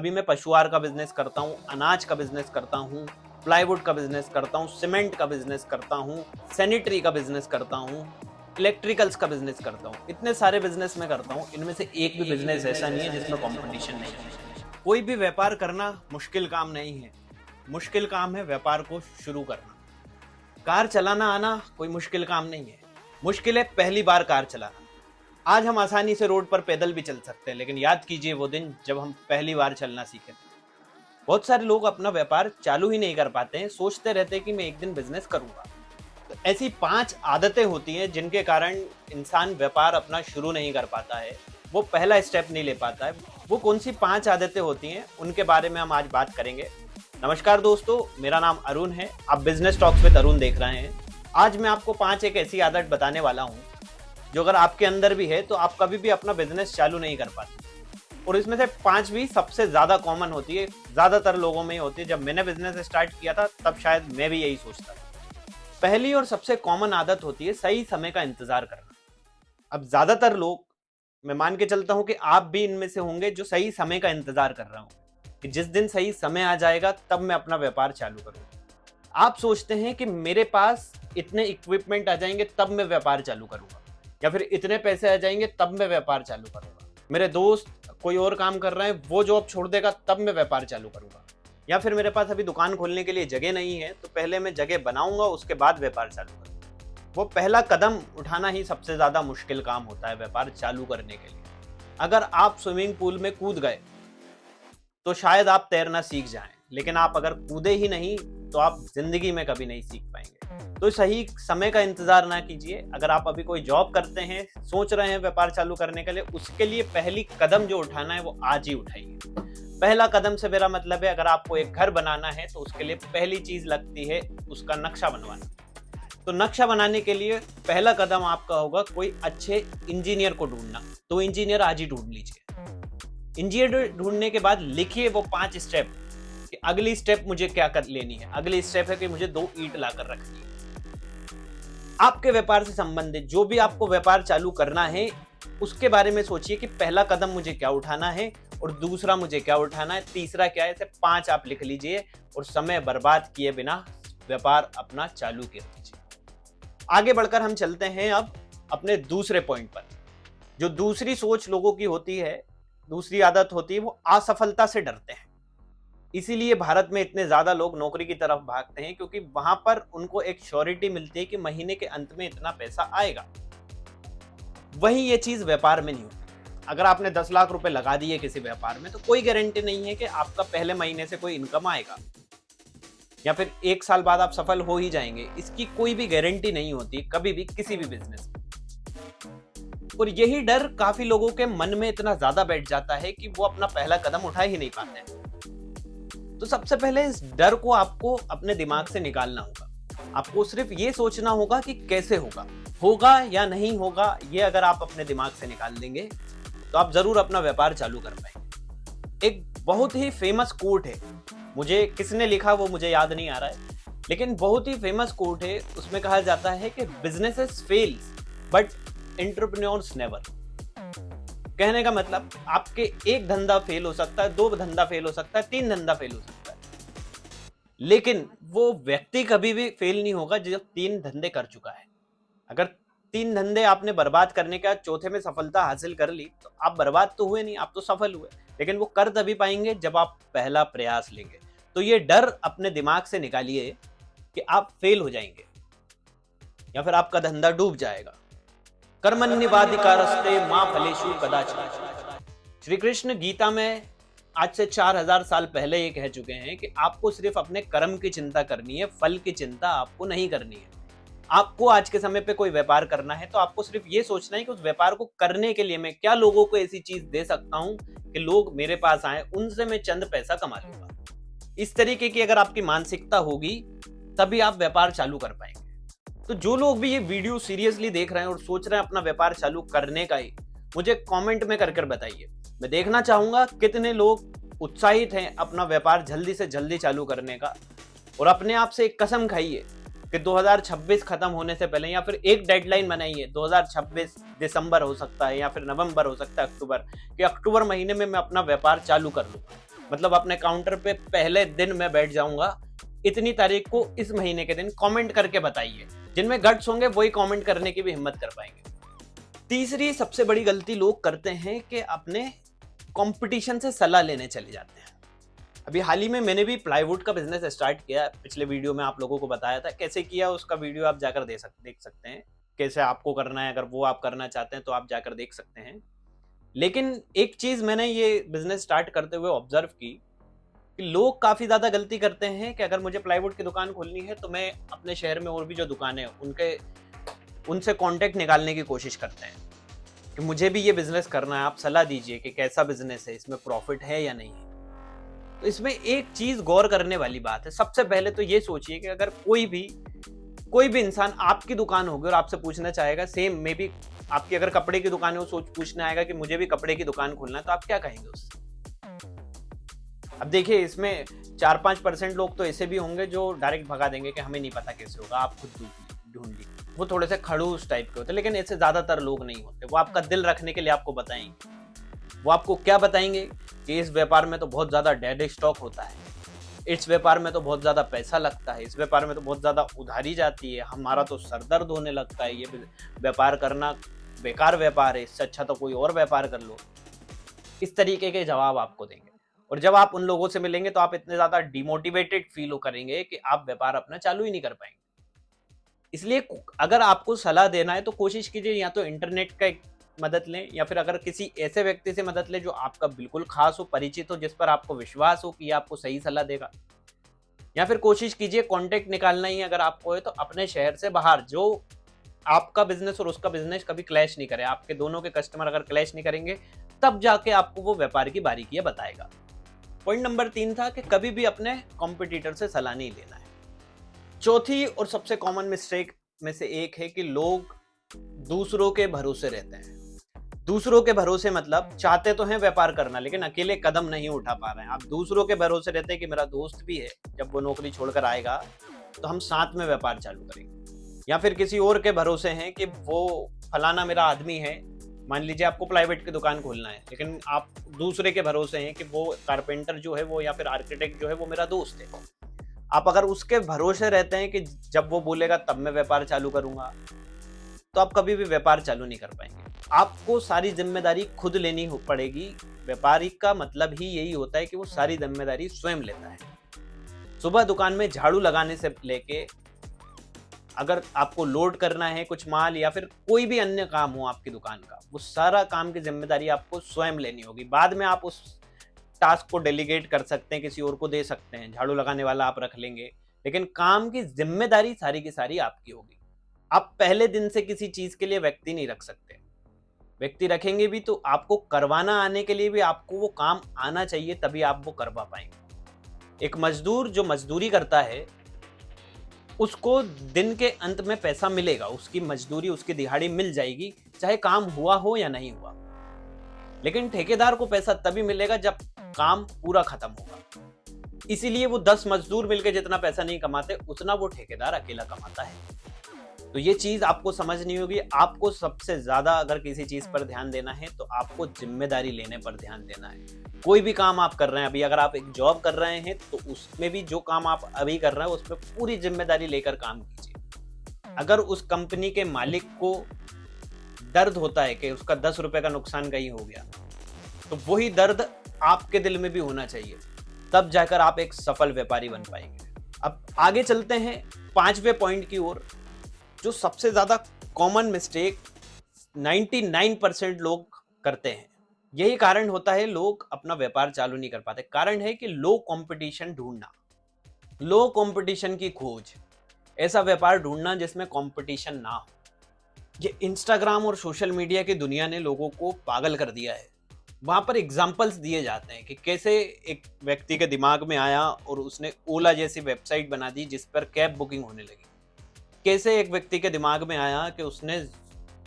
अभी मैं पशुआहार का बिजनेस करता हूँ, अनाज का बिजनेस करता हूँ, प्लाईवुड का बिजनेस करता हूँ, सीमेंट का बिजनेस करता हूँ, सैनिटरी का बिजनेस करता हूँ, इलेक्ट्रिकल्स का बिजनेस करता हूँ। इतने सारे बिजनेस मैं करता हूँ, इनमें से एक भी बिजनेस ऐसा नहीं है जिसमें कंपटीशन नहीं है। कोई भी व्यापार करना मुश्किल काम नहीं है, मुश्किल काम है व्यापार को शुरू करना। कार चलाना आना कोई मुश्किल काम नहीं है, मुश्किल है पहली बार कार चलाना। आज हम आसानी से रोड पर पैदल भी चल सकते हैं, लेकिन याद कीजिए वो दिन जब हम पहली बार चलना सीखे थे। बहुत सारे लोग अपना व्यापार चालू ही नहीं कर पाते हैं, सोचते रहते हैं कि मैं एक दिन बिजनेस करूंगा। तो ऐसी 5 आदतें होती हैं जिनके कारण इंसान व्यापार अपना शुरू नहीं कर पाता है, वो पहला स्टेप नहीं ले पाता है। वो कौन सी 5 आदतें होती हैं उनके बारे में हम आज बात करेंगे। नमस्कार दोस्तों, मेरा नाम अरुण है, आप बिजनेस टॉक्स विद अरुण देख रहे हैं। आज मैं आपको 5 एक ऐसी आदत बताने वाला हूँ जो अगर आपके अंदर भी है तो आप कभी भी अपना बिजनेस चालू नहीं कर पाते। और इसमें से 5 भी सबसे ज्यादा कॉमन होती है, ज्यादातर लोगों में ही होती है। जब मैंने बिजनेस स्टार्ट किया था तब शायद मैं भी यही सोचता था। पहली और सबसे कॉमन आदत होती है सही समय का इंतजार करना। अब ज्यादातर लोग, मैं मान के चलता हूं कि आप भी इनमें से होंगे जो सही समय का इंतजार कर रहा हूं कि जिस दिन सही समय आ जाएगा तब मैं अपना व्यापार चालू करूंगा। आप सोचते हैं कि मेरे पास इतने इक्विपमेंट आ जाएंगे तब मैं व्यापार चालू करूंगा, या फिर इतने पैसे आ जाएंगे तब मैं व्यापार चालू करूंगा, मेरे दोस्त कोई और काम कर रहे हैं वो जॉब छोड़ देगा तब मैं व्यापार चालू करूंगा, या फिर मेरे पास अभी दुकान खोलने के लिए जगह नहीं है तो पहले मैं जगह बनाऊंगा उसके बाद व्यापार चालू करूंगा। वो पहला कदम उठाना ही सबसे ज्यादा मुश्किल काम होता है व्यापार चालू करने के लिए। अगर आप स्विमिंग पूल में कूद गए तो शायद आप तैरना सीख जाएं, लेकिन आप अगर कूदे ही नहीं तो आप जिंदगी में कभी नहीं सीख पाएंगे। तो सही समय का इंतजार ना कीजिए। अगर आप अभी कोई जॉब करते हैं, सोच रहे हैं व्यापार चालू करने के लिए, उसके लिए पहली कदम जो उठाना है वो आज ही उठाइए। पहला कदम से मेरा मतलब है, अगर आपको एक घर बनाना है तो उसके लिए पहली चीज लगती है उसका नक्शा बनवाना। तो नक्शा बनाने के लिए पहला कदम आपका होगा कोई अच्छे इंजीनियर को ढूंढना। तो इंजीनियर आज ही ढूंढ लीजिए। इंजीनियर ढूंढने के बाद लिखिए वो 5 स्टेप कि अगली स्टेप मुझे क्या कर लेनी है। अगली स्टेप है कि मुझे 2 ईंट लाकर रखनी है। आपके व्यापार से संबंधित जो भी आपको व्यापार चालू करना है उसके बारे में सोचिए कि पहला कदम मुझे क्या उठाना है और दूसरा मुझे क्या उठाना है, तीसरा क्या है। ऐसे 5 आप लिख लीजिए और समय बर्बाद किए बिना व्यापार अपना चालू कर दीजिए। आगे बढ़कर हम चलते हैं अब अपने दूसरे पॉइंट पर। जो दूसरी सोच लोगों की होती है, दूसरी आदत होती है, वो असफलता से डरते हैं। इसीलिए भारत में इतने ज्यादा लोग नौकरी की तरफ भागते हैं, क्योंकि वहां पर उनको एक श्योरिटी मिलती है कि महीने के अंत में इतना पैसा आएगा। वही ये चीज व्यापार में नहीं होती। अगर आपने 10 लाख रुपए लगा दिए किसी व्यापार में तो कोई गारंटी नहीं है कि आपका पहले महीने से कोई इनकम आएगा या फिर 1 साल बाद आप सफल हो ही जाएंगे। इसकी कोई भी गारंटी नहीं होती कभी भी किसी भी बिजनेस में। और यही डर काफी लोगों के मन में इतना ज्यादा बैठ जाता है कि वो अपना पहला कदम उठा ही नहीं पाते हैं। तो सबसे पहले इस डर को आपको अपने दिमाग से निकालना होगा। आपको सिर्फ ये सोचना होगा कि कैसे होगा, होगा या नहीं होगा। ये अगर आप अपने दिमाग से निकाल देंगे तो आप जरूर अपना व्यापार चालू कर पाएंगे। एक बहुत ही फेमस कोट है, मुझे किसने लिखा वो मुझे याद नहीं आ रहा है, लेकिन बहुत ही फेमस कोट है। उसमें कहा जाता है कि businesses fails but entrepreneurs never. कहने का मतलब आपके एक धंधा फेल हो सकता है, 2 धंधा फेल हो सकता है, 3 धंधा फेल हो सकता है, लेकिन वो व्यक्ति कभी भी फेल नहीं होगा जो 3 धंधे कर चुका है। अगर 3 धंधे आपने बर्बाद करने के बाद चौथे में सफलता हासिल कर ली तो आप बर्बाद तो हुए नहीं, आप तो सफल हुए। लेकिन वो कर तभी पाएंगे जब आप पहला प्रयास लेंगे। तो ये डर अपने दिमाग से निकालिए कि आप फेल हो जाएंगे या फिर आपका धंधा डूब जाएगा। कर्मण्येवाधिकारस्ते मा फलेषु कदाचन। श्री कृष्ण गीता में आज से 4000 साल पहले ये कह चुके हैं कि आपको सिर्फ अपने कर्म की चिंता करनी है, फल की चिंता आपको नहीं करनी है। आपको आज के समय पे कोई व्यापार करना है तो आपको सिर्फ ये सोचना है कि उस व्यापार को करने के लिए मैं क्या लोगों को ऐसी चीज दे सकता हूं कि लोग मेरे पास आए, उनसे मैं चंद पैसा कमा लूंगा। इस तरीके की अगर आपकी मानसिकता होगी तभी आप व्यापार चालू कर पाएंगे। तो जो लोग भी ये वीडियो सीरियसली देख रहे हैं और सोच रहे हैं अपना व्यापार चालू करने का ही, मुझे कमेंट में कर बताइए। मैं देखना चाहूंगा कितने लोग उत्साहित हैं अपना व्यापार जल्दी से जल्दी चालू करने का। और अपने आप से एक कसम खाइए कि 2026 खत्म होने से पहले, या फिर एक डेडलाइन बनाइए, 2026 दिसंबर हो सकता है या फिर नवंबर हो सकता है, अक्टूबर, कि अक्टूबर महीने में मैं अपना व्यापार चालू कर लूंगा। मतलब अपने काउंटर पे पहले दिन मैं बैठ जाऊंगा, इतनी तारीख को इस महीने के दिन कमेंट करके बताइए। जिनमें गट्स होंगे वही कमेंट करने की भी हिम्मत कर पाएंगे। तीसरी सबसे बड़ी गलती लोग करते हैं कि अपने कंपटीशन से सलाह लेने चले जाते हैं। अभी हाल ही में मैंने भी प्लाईवुड का बिजनेस स्टार्ट किया। पिछले वीडियो में आप लोगों को बताया था कैसे किया, उसका वीडियो आप जाकर देख सकते हैं कैसे आपको करना है। अगर वो आप करना चाहते हैं तो आप जाकर देख सकते हैं। लेकिन एक चीज मैंने ये बिजनेस स्टार्ट करते हुए ऑब्जर्व की कि लोग काफी ज्यादा गलती करते हैं कि अगर मुझे प्लाईवुड की दुकान खोलनी है तो मैं अपने शहर में और भी जो दुकानें हैं उनसे कांटेक्ट निकालने की कोशिश करते हैं कि मुझे भी ये बिजनेस करना है, आप सलाह दीजिए कि कैसा बिजनेस है, इसमें प्रॉफिट है या नहीं है। तो इसमें एक चीज गौर करने वाली बात है। सबसे पहले तो ये सोचिए कि अगर कोई भी इंसान आपकी दुकान होगी और आपसे पूछना चाहेगा, सेम मे बी आपकी अगर कपड़े की दुकान है, वो पूछना आएगा कि मुझे भी कपड़े की दुकान खोलना है, तो आप क्या कहेंगे उससे? अब देखिए, इसमें 4-5% लोग तो ऐसे भी होंगे जो डायरेक्ट भगा देंगे कि हमें नहीं पता कैसे होगा, आप खुद ढूंढ लीजिए। वो थोड़े से खड़ूस टाइप के होते हैं, लेकिन ऐसे ज्यादातर लोग नहीं होते। वो आपका दिल रखने के लिए आपको बताएंगे। वो आपको क्या बताएंगे कि इस व्यापार में तो बहुत ज्यादा डेड स्टॉक होता है, इस व्यापार में तो बहुत ज्यादा पैसा लगता है, इस व्यापार में तो बहुत ज्यादा उधारी जाती है, हमारा तो सर दर्द होने लगता है, ये व्यापार करना बेकार व्यापार है, इससे अच्छा तो कोई और व्यापार कर लो। इस तरीके के जवाब आपको देंगे। और जब आप उन लोगों से मिलेंगे तो आप इतने ज्यादा डिमोटिवेटेड फील करेंगे कि आप व्यापार अपना चालू ही नहीं कर पाएंगे। इसलिए अगर आपको सलाह देना है तो कोशिश कीजिए या तो इंटरनेट का एक मदद लें, या फिर अगर किसी ऐसे व्यक्ति से मदद लें जो आपका बिल्कुल खास हो, परिचित हो, जिस पर आपको विश्वास हो कि ये आपको सही सलाह देगा। या फिर कोशिश कीजिए कांटेक्ट निकालना ही अगर आपको है तो अपने शहर से बाहर, जो आपका बिजनेस और उसका बिजनेस कभी क्लैश नहीं करे, आपके दोनों के कस्टमर अगर क्लैश नहीं करेंगे तब जाके आपको वो व्यापार की बारीकियां बताएगा। पॉइंट नंबर 3 था कि कभी भी अपने कॉम्पिटिटर से सलाह नहीं लेना है। चौथी और सबसे कॉमन मिस्टेक में से एक है कि लोग दूसरों के भरोसे रहते हैं। दूसरों के भरोसे मतलब चाहते तो हैं व्यापार करना, लेकिन अकेले कदम नहीं उठा पा रहे हैं। आप दूसरों के भरोसे रहते हैं कि मेरा दोस्त भी है, जब वो नौकरी छोड़कर आएगा तो हम साथ में व्यापार चालू करेंगे। या फिर किसी और के भरोसे हैं कि वो फलाना मेरा आदमी है। मान लीजिए आपको प्लाईवुड की दुकान खोलना है, लेकिन आप दूसरे के भरोसे हैं कि वो कारपेंटर जो है वो, या फिर आर्किटेक्ट जो है वो मेरा दोस्त है। आप अगर उसके भरोसे रहते हैं कि जब वो बोलेगा तब मैं व्यापार चालू करूंगा, तो आप कभी भी व्यापार चालू नहीं कर पाएंगे। आपको सारी जिम्मेदारी खुद लेनी पड़ेगी। व्यापारी का मतलब ही यही होता है कि वो सारी जिम्मेदारी स्वयं लेता है। सुबह दुकान में झाड़ू लगाने से लेके अगर आपको लोड करना है कुछ माल या फिर कोई भी अन्य काम हो आपकी दुकान का, वो सारा काम की जिम्मेदारी आपको स्वयं लेनी होगी। बाद में आप उस टास्क को डेलीगेट कर सकते हैं, किसी और को दे सकते हैं, झाड़ू लगाने वाला आप रख लेंगे, लेकिन काम की जिम्मेदारी सारी की सारी आपकी होगी। आप पहले दिन से किसी चीज के लिए व्यक्ति नहीं रख सकते। व्यक्ति रखेंगे भी तो आपको करवाना आने के लिए भी आपको वो काम आना चाहिए, तभी आप वो करवा पाएंगे। एक मजदूर जो मजदूरी करता है उसको दिन के अंत में पैसा मिलेगा, उसकी मजदूरी, उसकी दिहाड़ी मिल जाएगी, चाहे काम हुआ हो या नहीं हुआ। लेकिन ठेकेदार को पैसा तभी मिलेगा जब काम पूरा खत्म होगा। इसीलिए वो 10 मजदूर मिलकर जितना पैसा नहीं कमाते, उतना वो ठेकेदार अकेला कमाता है। तो ये चीज आपको समझनी होगी। आपको सबसे ज्यादा अगर किसी चीज पर ध्यान देना है तो आपको जिम्मेदारी लेने पर ध्यान देना है। कोई भी काम आप कर रहे हैं, अभी अगर आप एक जॉब कर रहे हैं तो उसमें भी जो काम आप अभी कर रहे हैं उसमें पूरी जिम्मेदारी लेकर काम कीजिए। अगर उस कंपनी के मालिक को दर्द होता है कि उसका 10 रुपए का नुकसान कहीं हो गया, तो वही दर्द आपके दिल में भी होना चाहिए, तब जाकर आप एक सफल व्यापारी बन पाएंगे। अब आगे चलते हैं 5वें पॉइंट की ओर, जो सबसे ज्यादा कॉमन मिस्टेक 99% लोग करते हैं। यही कारण होता है लोग अपना व्यापार चालू नहीं कर पाते। कारण है कि लो कंपटीशन ढूंढना, लो कंपटीशन की खोज, ऐसा व्यापार ढूंढना जिसमें कंपटीशन ना हो। ये इंस्टाग्राम और सोशल मीडिया की दुनिया ने लोगों को पागल कर दिया है। वहां पर एग्जाम्पल्स दिए जाते हैं कि कैसे एक व्यक्ति के दिमाग में आया और उसने ओला जैसी वेबसाइट बना दी जिस पर कैब बुकिंग होने लगी। कैसे एक व्यक्ति के दिमाग में आया कि उसने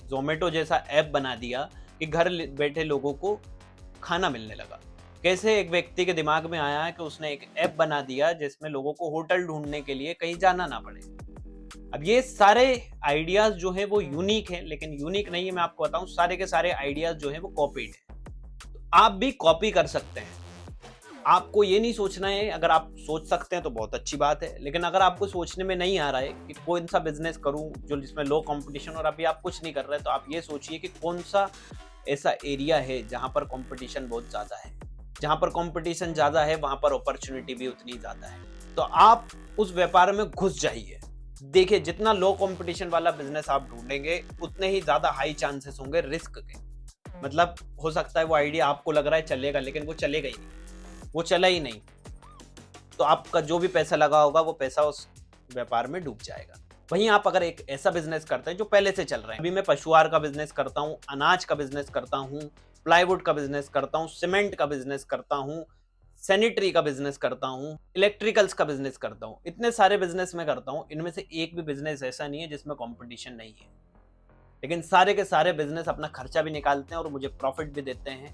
जोमेटो जैसा ऐप बना दिया कि घर बैठे लोगों को खाना मिलने लगा। कैसे एक व्यक्ति के दिमाग में आया कि उसने एक ऐप बना दिया जिसमें लोगों को होटल ढूंढने के लिए कहीं जाना ना पड़े। अब ये सारे आइडियाज जो हैं वो यूनिक हैं, लेकिन यूनिक नहीं है, मैं आपको बताऊं, सारे के सारे आइडियाज जो हैं वो कॉपीड है। तो आप भी कॉपी कर सकते हैं। आपको ये नहीं सोचना है, अगर आप सोच सकते हैं तो बहुत अच्छी बात है, लेकिन अगर आपको सोचने में नहीं आ रहा है कि कौन सा बिजनेस करूं जो जिसमें लो कंपटीशन और अभी आप कुछ नहीं कर रहे, तो आप ये सोचिए कि कौन सा ऐसा एरिया है जहां पर कंपटीशन बहुत ज़्यादा है। जहां पर कंपटीशन ज़्यादा है वहां पर अपॉर्चुनिटी भी उतनी ज़्यादा है, तो आप उस व्यापार में घुस जाइए। देखिए, जितना लो कंपटीशन वाला बिजनेस आप ढूंढेंगे उतने ही ज़्यादा हाई चांसेस होंगे रिस्क के। मतलब हो सकता है वो आइडिया आपको लग रहा है चलेगा, लेकिन वो चलेगा ही नहीं, वो चला ही नहीं, तो आपका जो भी पैसा लगा होगा वो पैसा उस व्यापार में डूब जाएगा। वहीं आप अगर एक ऐसा बिजनेस करते हैं जो पहले से चल रहा है, अभी मैं पशुआहार का बिजनेस करता हूँ, अनाज का बिजनेस करता हूँ, प्लाईवुड का बिजनेस करता हूँ, सीमेंट का बिजनेस करता हूँ, सैनिटरी का बिजनेस करता हूँ, इलेक्ट्रिकल्स का बिजनेस करता हूँ, इतने सारे बिजनेस में करता हूँ, इनमें से एक भी बिजनेस ऐसा नहीं है जिसमें कंपटीशन नहीं है। लेकिन सारे के सारे बिजनेस अपना खर्चा भी निकालते हैं और मुझे प्रॉफिट भी देते हैं।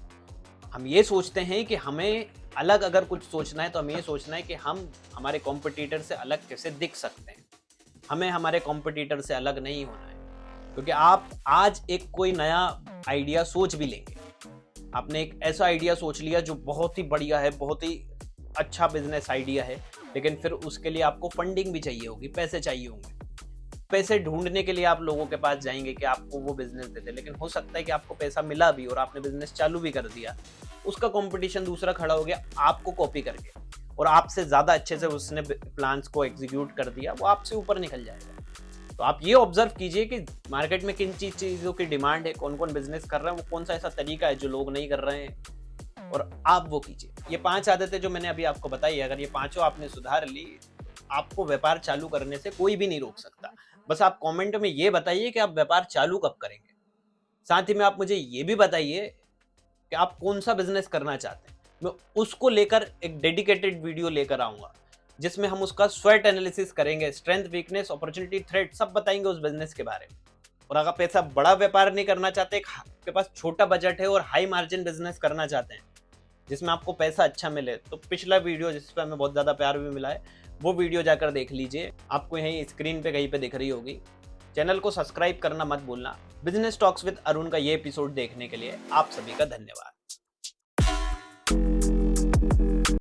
हम ये सोचते हैं कि हमें अलग अगर कुछ सोचना है तो हमें ये सोचना है कि हम हमारे कॉम्पिटिटर से अलग कैसे दिख सकते हैं। हमें हमारे कॉम्पिटिटर से अलग नहीं होना है, क्योंकि आप आज एक कोई नया आइडिया सोच भी लेंगे, आपने एक ऐसा आइडिया सोच लिया जो बहुत ही बढ़िया है, बहुत ही अच्छा बिजनेस आइडिया है, लेकिन फिर उसके लिए आपको फंडिंग भी चाहिए होगी, पैसे चाहिए होंगे। पैसे ढूंढने के लिए आप लोगों के पास जाएंगे कि आपको वो बिजनेस देते, लेकिन हो सकता है कि आपको पैसा मिला भी और आपने बिजनेस चालू भी कर दिया, उसका कंपटीशन दूसरा खड़ा हो गया आपको कॉपी करके, और आपसे ज्यादा अच्छे से उसने प्लान्स को एग्जीक्यूट कर दिया, वो आपसे ऊपर निकल जाएगा। तो आप ये ऑब्जर्व कीजिए कि मार्केट में किन चीजों की डिमांड है, कौन कौन बिजनेस कर रहा है, वो कौन सा ऐसा तरीका है जो लोग नहीं कर रहे हैं, और आप वो कीजिए। ये 5 आदतें जो मैंने अभी आपको बताई है, अगर ये पांचों आपने सुधार ली, आपको व्यापार चालू करने से कोई भी नहीं रोक सकता। बस आप कमेंट में ये बताइए कि आप व्यापार चालू कब करेंगे। साथ ही में आप मुझे ये भी बताइए कि आप कौन सा बिजनेस करना चाहते हैं, मैं उसको लेकर एक डेडिकेटेड वीडियो लेकर आऊंगा, जिसमें हम उसका स्वॉट एनालिसिस करेंगे, स्ट्रेंथ, वीकनेस, अपॉर्चुनिटी, थ्रेट सब बताएंगे उस बिजनेस के बारे में। और अगर आप ऐसा बड़ा व्यापार नहीं करना चाहते, आपके पास छोटा बजट है और हाई मार्जिन बिजनेस करना चाहते हैं जिसमें आपको पैसा अच्छा मिले, तो पिछला वीडियो जिस पर हमें बहुत ज़्यादा प्यार भी मिला है, वो वीडियो जाकर देख लीजिए, आपको यहीं स्क्रीन पे कहीं पे दिख रही होगी। चैनल को सब्सक्राइब करना मत भूलना। बिजनेस टॉक्स विद अरुण का ये एपिसोड देखने के लिए आप सभी का धन्यवाद।